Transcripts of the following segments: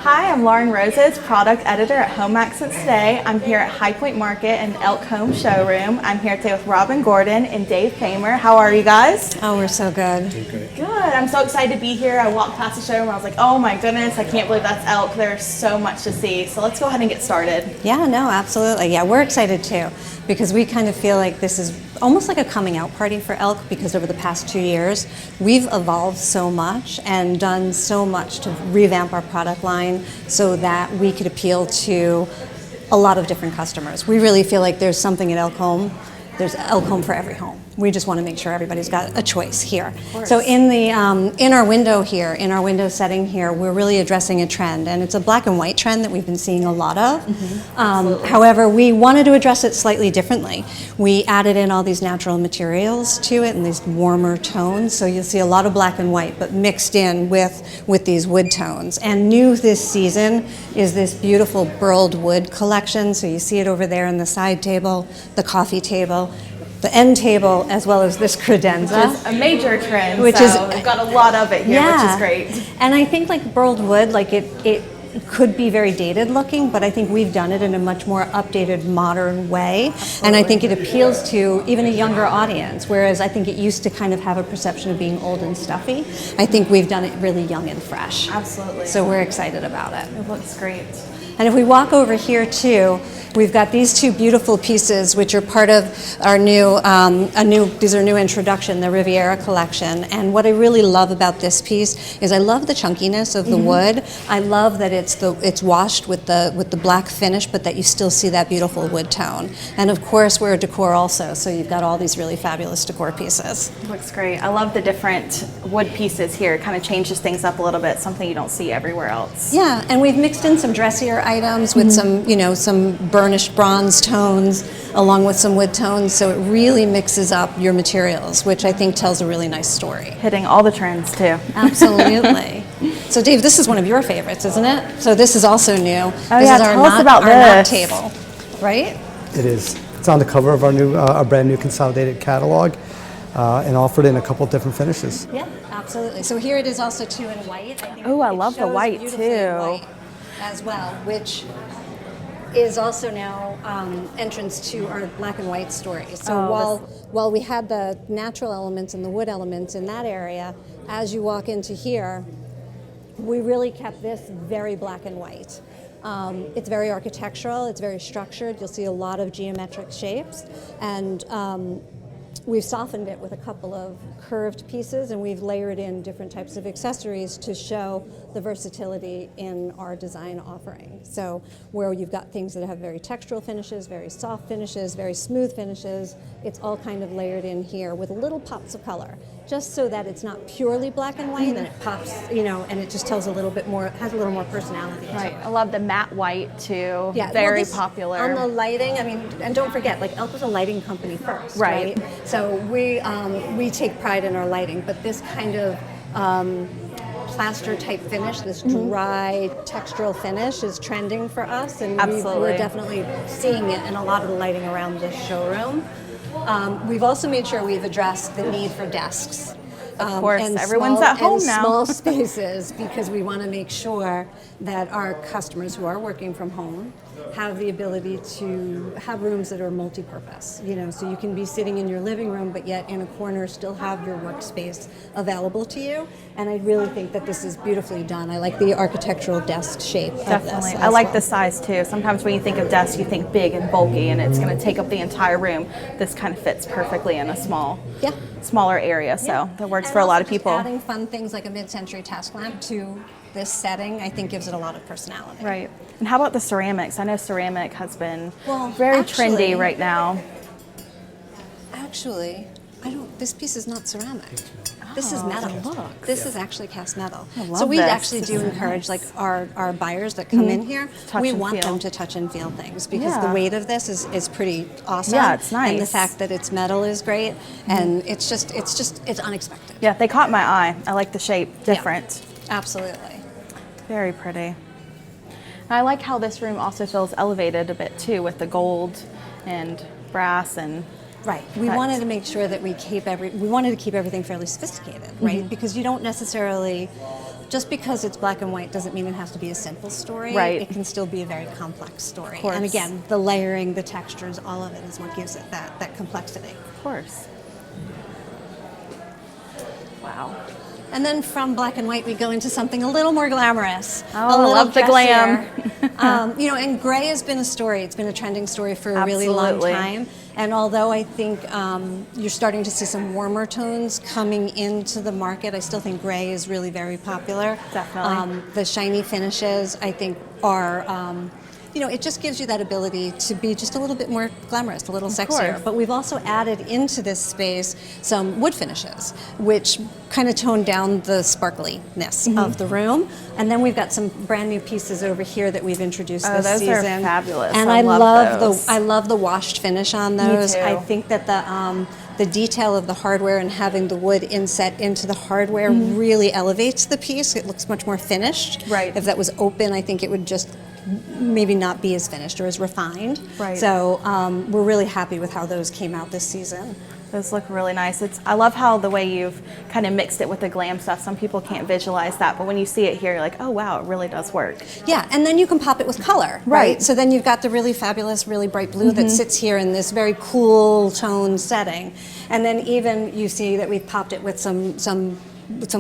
Hi, I'm Lauren Roses, product editor at Home Accents Today. I'm here at High Point Market and Elk Home showroom. I'm here today with Robin Gordon and Dave Famer. How are you guys? Oh, we're so good. Good. I'm so excited to be here. I walked past the showroom and I was like, oh my goodness, I can't believe that's Elk. There's so much to see. So let's go ahead and get started. Yeah, no, absolutely. Yeah, we're excited too because we kind of feel like this is almost like a coming out party for Elk because over the past 2 years, we've evolved so much and done so much to revamp our product line so that we could appeal to a lot of different customers. We really feel like there's something at Elk Home. There's Elk Home for every home. We just want to make sure everybody's got a choice here. So in our window here, in our window setting here, we're really addressing a trend, and it's a black and white trend that we've been seeing a lot of. However, we wanted to address it slightly differently. We added in all these natural materials to it and these warmer tones. So you'll see a lot of black and white, but mixed in with these wood tones. And new this season is this beautiful Burled Wood Collection. So you see it over there in the side table, the coffee table, the end table, as well as this credenza. Which is a major trend, we've got a lot of it here, which is great. And I think like burled wood, like it could be very dated looking, but I think we've done it in a much more updated, modern way. Absolutely. And I think it appeals to even a younger audience, whereas I think it used to kind of have a perception of being old and stuffy. I think we've done it really young and fresh. Absolutely. So we're excited about it. It looks great. And if we walk over here too, we've got these two beautiful pieces, which are part of our these are new introduction, the Riviera Collection. And what I really love about this piece is I love the chunkiness of the wood. I love that it's washed with the black finish, but that you still see that beautiful wood tone. And of course, we're a decor also, so you've got all these really fabulous decor pieces. It looks great. I love the different wood pieces here. It kind of changes things up a little bit, something you don't see everywhere else. Yeah, and we've mixed in some dressier items with some burnished bronze tones along with some wood tones, so it really mixes up your materials, which I think tells a really nice story. Hitting all the trends too. Absolutely. So Dave, this is one of your favorites, isn't it? So this is also new. Oh this yeah, is tell us about this. knot table, right? It is. It's on the cover of our brand new consolidated catalog and offered in a couple different finishes. Yeah, absolutely. So here it is also too in white. Oh, I love the white too. White as well, which is also now entrance to our black and white story. So while we had the natural elements and the wood elements in that area, as you walk into here, we really kept this very black and white. It's very architectural, it's very structured. You'll see a lot of geometric shapes, and we've softened it with a couple of curved pieces, and we've layered in different types of accessories to show the versatility in our design offering. So where you've got things that have very textural finishes, very soft finishes, very smooth finishes, it's all kind of layered in here with little pops of color, just so that it's not purely black and white, and it pops, and it just tells a little bit more, has a little more personality. Right. I love the matte white too. Yeah, very popular. On the lighting, and don't forget, like Elk was a lighting company first, right? So we take pride in our lighting, but this kind of plaster type finish, this dry textural finish is trending for us, and we're definitely seeing it in a lot of the lighting around this showroom. We've also made sure we've addressed the need for desks. Of course, everyone's at home now. Small spaces, because we want to make sure that our customers who are working from home have the ability to have rooms that are multi-purpose. So you can be sitting in your living room, but yet in a corner still have your workspace available to you. And I really think that this is beautifully done. I like the architectural desk shape. Definitely. I like the size too. Sometimes when you think of desks, you think big and bulky, and it's going to take up the entire room. This kind of fits perfectly in a smaller area, so that works for a lot of people. Adding fun things like a mid-century task lamp to this setting, I think, gives it a lot of personality. Right. And how about the ceramics? I know ceramic has been very trendy right now. Actually, this piece is not ceramic. This is metal. This is actually cast metal. So we actually do encourage our buyers that come in here, we want them to touch and feel things, because the weight of this is pretty awesome. Yeah, it's nice. And the fact that it's metal is great, and it's unexpected. Yeah, they caught my eye. I like the shape, different. Yeah, absolutely. Very pretty. And I like how this room also feels elevated a bit too, with the gold and brass and Right. We wanted to make sure that we wanted to keep everything fairly sophisticated, right? Because you don't necessarily just because it's black and white doesn't mean it has to be a simple story. Right. It can still be a very complex story. Of course. And again, the layering, the textures, all of it is what gives it that complexity. Of course. Wow. And then from black and white, we go into something a little more glamorous. Oh, I love the glam. You know, and gray has been a story. It's been a trending story for a really long Absolutely. time. And although I think you're starting to see some warmer tones coming into the market, I still think gray is really very popular. Definitely. The shiny finishes, I think, are... you know, it just gives you that ability to be just a little bit more glamorous, a little sexier. course. But we've also added into this space some wood finishes, which kind of tone down the sparkliness of the room. And then we've got some brand new pieces over here that we've introduced this those season. are fabulous. And I love those. I love the washed finish on those. too. I think that the detail of the hardware and having the wood inset into the hardware really elevates the piece. It looks much more finished. Right. If that was open, I think it would just maybe not be as finished or as refined. Right. So we're really happy with how those came out this season. Those look really nice. I love how the way you've kind of mixed it with the glam stuff. Some people can't visualize that, but when you see it here, you're like, oh wow, it really does work. Yeah, and then you can pop it with color, right? So then you've got the really fabulous, really bright blue that sits here in this very cool tone setting. And then even you see that we've popped it with some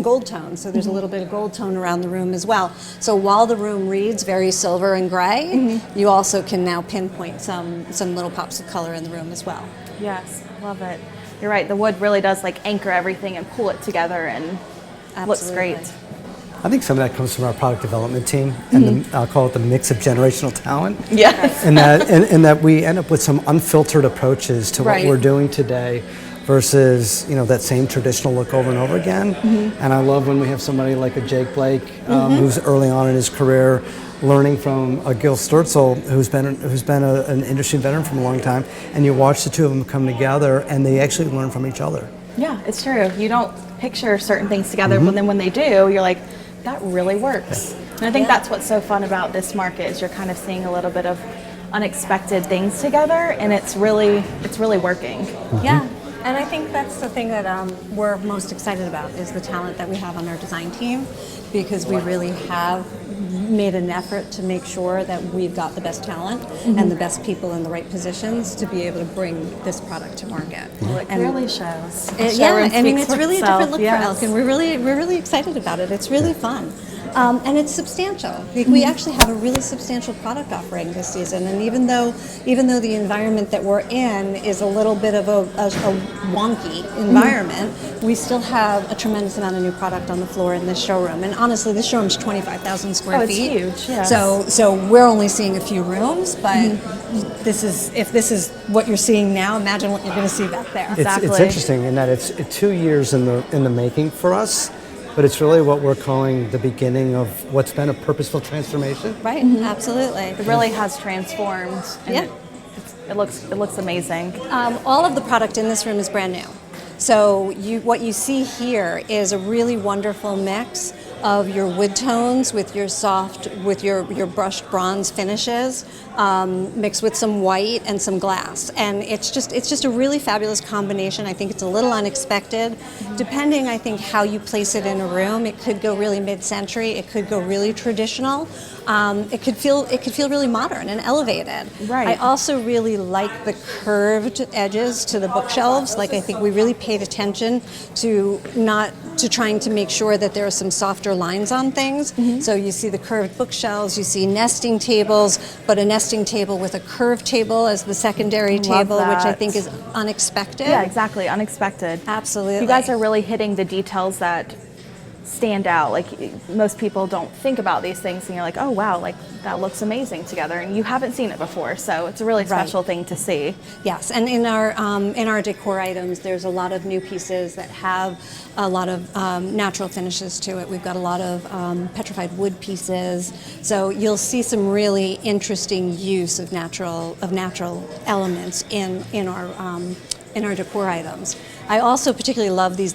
gold tone, so there's a little bit of gold tone around the room as well. So while the room reads very silver and gray, you also can now pinpoint some little pops of color in the room as well. Yes, love it. You're right, the wood really does like anchor everything and pull it together and looks great. I think some of that comes from our product development team, and I'll call it the mix of generational talent. Yes. And that we end up with some unfiltered approaches to what Right. we're doing today versus, you know, that same traditional look over and over again. And I love when we have somebody like a Jake Blake, who's early on in his career, learning from a Gil Sturzel, who's been an industry veteran from a long time, and you watch the two of them come together, and they actually learn from each other. Yeah, it's true. You don't picture certain things together, but then when they do, you're like, that really works. And I think that's what's so fun about this market is you're kind of seeing a little bit of unexpected things together, and it's really working. Yeah, and I think that's the thing that we're most excited about is the talent that we have on our design team, because we really have made an effort to make sure that we've got the best talent and the best people in the right positions to be able to bring this product to market. Well, it clearly shows. Yeah, I mean, Speaks it's for really a itself, different look yes. for Elk, and we're really excited about it. It's really fun. And it's substantial. We actually have a really substantial product offering this season, and even though the environment that we're in is a little bit of a wonky environment, we still have a tremendous amount of new product on the floor in this showroom. And honestly, this showroom's 25,000 square it's feet. huge, yes. So we're only seeing a few rooms, but if this is what you're seeing now, imagine what you're going to see back there. It's Exactly. interesting in that it's 2 years in the making for us, but it's really what we're calling the beginning of what's been a purposeful transformation. Right, absolutely. It really has transformed. And Yeah. it looks amazing. All of the product in this room is brand new. So what you see here is a really wonderful mix of your wood tones with your brushed bronze finishes, mixed with some white and some glass, and it's just a really fabulous combination. I think it's a little unexpected, depending I think how you place it in a room. It could go really mid-century, it could go really traditional, it could feel really modern and elevated. Right. I also really like the curved edges to the bookshelves. Like I think we really paid attention to trying to make sure that there are some softer lines on things. So you see the curved bookshelves, you see nesting tables, but a nesting table with a curved table as the secondary table, which I that. think is unexpected. Yeah, exactly. Unexpected. Absolutely. You guys are really hitting the details that stand out. Like most people don't think about these things, and you're like, oh wow, like that looks amazing together, and you haven't seen it before, so it's a really special thing to see. Yes, and in our decor items, there's a lot of new pieces that have a lot of natural finishes to it. We've got a lot of petrified wood pieces, so you'll see some really interesting use of natural elements in our decor items. I also particularly love this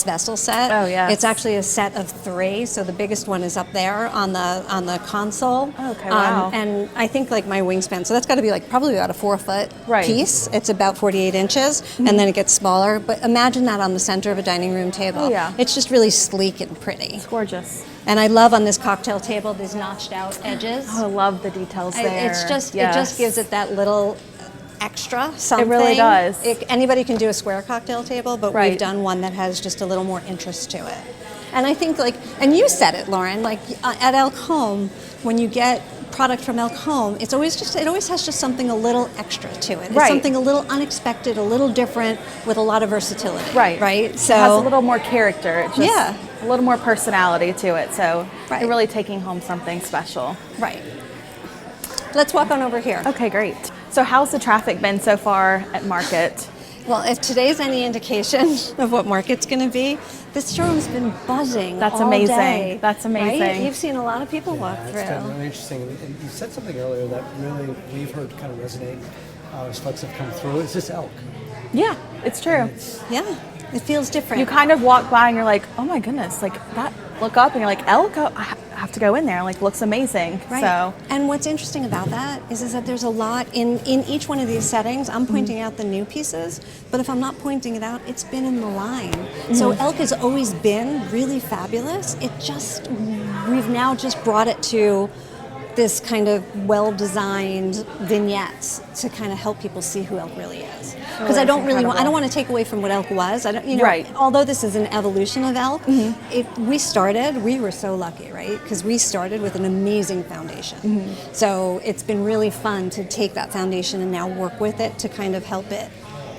vessel set. Oh, yes. It's actually a set of 3, so the biggest one is up there on the console. Okay, wow. And I think like my wingspan, so that's got to be like probably about a 4-foot Right. piece. It's about 48 inches, and then it gets smaller. But imagine that on the center of a dining room table. Oh, yeah. It's just really sleek and pretty. It's gorgeous. And I love on this cocktail table these notched out edges. Oh, I love the details there. It's just Yes. it just gives it that little extra something. It really does. Anybody can do a square cocktail table, but Right. we've done one that has just a little more interest to it. And I think like, and you said it, Lauren, like at Elk Home, when you get product from Elk Home, it always has just something a little extra to it. It's Right. something a little unexpected, a little different, with a lot of versatility. Right. Right. So it has a little more character. It's just Yeah. a little more personality to it. So Right. you're really taking home something special. right. Let's walk on over here. Okay, great. So how's the traffic been so far at Market? Well, if today's any indication of what Market's going to be, this showroom's been buzzing. That's all amazing. day, That's amazing. Right? You've seen a lot of people walk It's through. kind of really interesting. And you said something earlier that really we've heard kind of resonate as folks have come through. It's just elk. Yeah, it's true. Yeah, it feels different. You kind of walk by and you're like, oh my goodness, like that, look up and you're like, elk, oh, I have to go in there. Like, looks amazing. Right. So, And what's interesting about that is that there's a lot in each one of these settings. I'm pointing out the new pieces, but if I'm not pointing it out, it's been in the line. So elk has always been really fabulous. We've now just brought it to this kind of well-designed vignettes to kind of help people see who elk really is. Because I don't really want, I don't want to take away from what elk was. I don't, you know, Right. although this is an evolution of elk, we were so lucky, right? Because we started with an amazing foundation. So it's been really fun to take that foundation and now work with it to kind of help it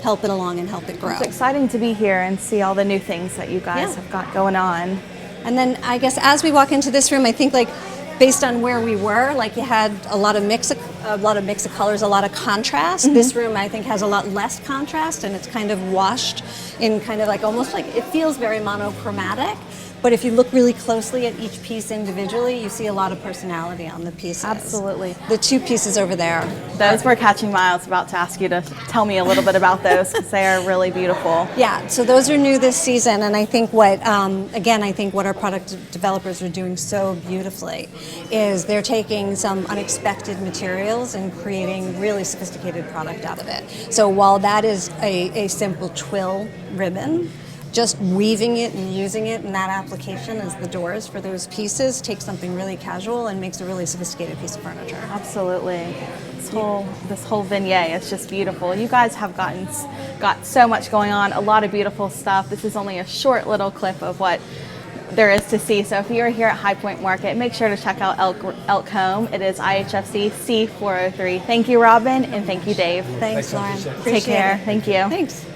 along and help it grow. it's exciting to be here and see all the new things that you guys Yeah. have got going on. And then I guess as we walk into this room, I think like based on where we were, like you had a lot of mix of colors, a lot of contrast. This room I think has a lot less contrast, and it's kind of washed in kind of like almost like it feels very monochromatic. But if you look really closely at each piece individually, you see a lot of personality on the pieces. Absolutely. The 2 pieces over there. Those were catching my eye. I was about to ask you to tell me a little bit about those because they are really beautiful. Yeah, so those are new this season, and I think what our product developers are doing so beautifully is they're taking some unexpected materials and creating really sophisticated product out of it. So while that is a simple twill ribbon, just weaving it and using it in that application as the doors for those pieces takes something really casual and makes a really sophisticated piece of furniture. Absolutely. This whole vignette is just beautiful. You guys have got so much going on, a lot of beautiful stuff. This is only a short little clip of what there is to see. So if you're here at High Point Market, make sure to check out Elk Home. It is IHFC C403. Thank you, Robin, and thank you, Dave. Thanks, Lauren. Take Appreciate care. it. Thank you. Thanks.